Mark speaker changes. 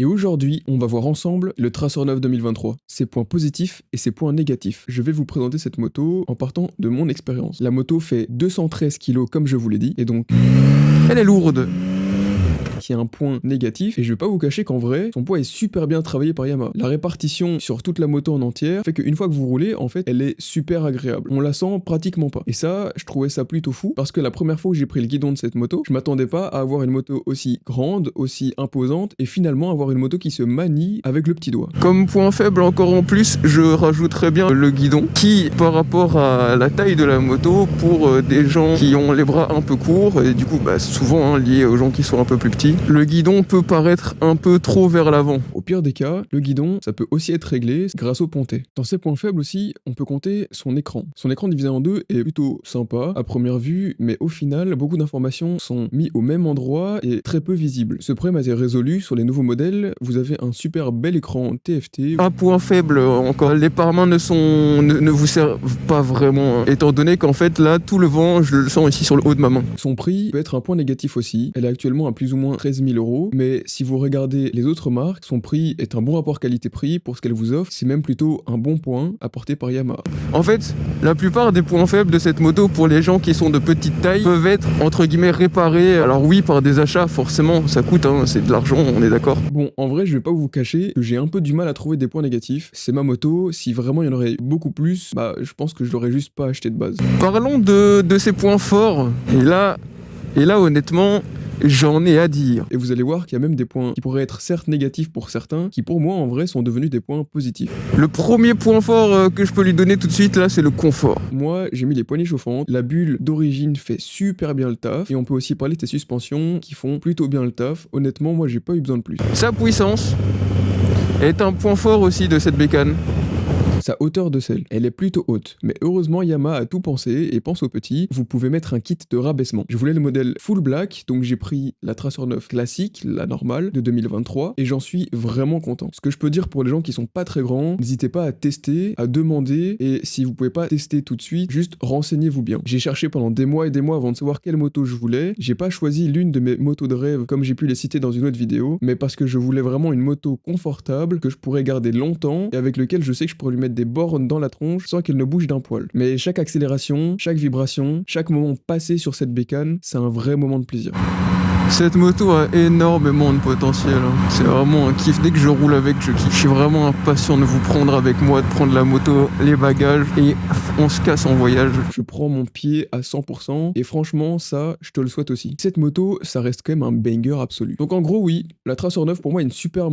Speaker 1: Et aujourd'hui, on va voir ensemble le Tracer 9 2023, ses points positifs et ses points négatifs. Je vais vous présenter cette moto en partant de mon expérience. La moto fait 213 kg comme je vous l'ai dit, et donc elle est lourde. Qui est un point négatif, et je vais pas vous cacher qu'en vrai, son poids est super bien travaillé par Yamaha. La répartition sur toute la moto en entière fait qu'une fois que vous roulez, en fait, elle est super agréable. On la sent pratiquement pas. Et ça, je trouvais ça plutôt fou, parce que la première fois que j'ai pris le guidon de cette moto, je m'attendais pas à avoir une moto aussi grande, aussi imposante, et finalement avoir une moto qui se manie avec le petit doigt. Comme point faible encore en plus, je rajouterais bien le guidon, qui par rapport à la taille de la moto, pour des gens qui ont les bras un peu courts, et du coup souvent lié aux gens qui sont un peu plus petits, le guidon peut paraître un peu trop vers l'avant. Au pire des cas, le guidon, ça peut aussi être réglé grâce au pontet. Dans ses points faibles aussi, on peut compter son écran. Son écran divisé en deux est plutôt sympa à première vue, mais au final, beaucoup d'informations sont mises au même endroit et très peu visibles. Ce problème a été résolu sur les nouveaux modèles. Vous avez un super bel écran TFT. Un point faible encore, les pare-mains ne vous servent pas vraiment, étant donné qu'en fait là, tout le vent, je le sens ici sur le haut de ma main. Son prix peut être un point négatif aussi. Elle est actuellement à plus ou moins 13 000 €, mais si vous regardez les autres marques, son prix est un bon rapport qualité-prix pour ce qu'elle vous offre. C'est même plutôt un bon point apporté par Yamaha. En fait, la plupart des points faibles de cette moto pour les gens qui sont de petite taille peuvent être entre guillemets réparés. Alors oui, par des achats, forcément, ça coûte, c'est de l'argent, on est d'accord. Bon, en vrai, je vais pas vous cacher que j'ai un peu du mal à trouver des points négatifs. C'est ma moto, si vraiment il y en aurait beaucoup plus, je pense que je l'aurais juste pas acheté de base. Parlons de ses points forts. Et là honnêtement, j'en ai à dire. Et vous allez voir qu'il y a même des points qui pourraient être certes négatifs pour certains, qui pour moi en vrai sont devenus des points positifs. Le premier point fort que je peux lui donner tout de suite là, c'est le confort. Moi, j'ai mis les poignées chauffantes, la bulle d'origine fait super bien le taf, et on peut aussi parler de ses suspensions qui font plutôt bien le taf. Honnêtement, moi j'ai pas eu besoin de plus. Sa puissance est un point fort aussi de cette bécane. Sa hauteur de selle, elle est plutôt haute, mais heureusement Yamaha a tout pensé et pense aux petits. Vous pouvez mettre un kit de rabaissement. Je voulais le modèle full black, donc j'ai pris la Tracer 9 classique, la normale de 2023, et j'en suis vraiment content. Ce que je peux dire pour les gens qui sont pas très grands, n'hésitez pas à tester, à demander, et si vous pouvez pas tester tout de suite, juste renseignez-vous bien. J'ai cherché pendant des mois et des mois avant de savoir quelle moto je voulais. J'ai pas choisi l'une de mes motos de rêve comme j'ai pu les citer dans une autre vidéo, mais parce que je voulais vraiment une moto confortable que je pourrais garder longtemps et avec lequel je sais que je pourrais lui mettre des bornes dans la tronche sans qu'elle ne bouge d'un poil. Mais chaque accélération, chaque vibration, chaque moment passé sur cette bécane, c'est un vrai moment de plaisir. Cette moto a énormément de potentiel, c'est vraiment un kiff. Dès que je roule avec, je kiffe. Je suis vraiment impatient de vous prendre avec moi, de prendre la moto, les bagages, et on se casse en voyage. Je prends mon pied à 100%, et franchement, ça, je te le souhaite aussi. Cette moto, ça reste quand même un banger absolu. Donc en gros, oui, la Tracer 9 pour moi est une super moto.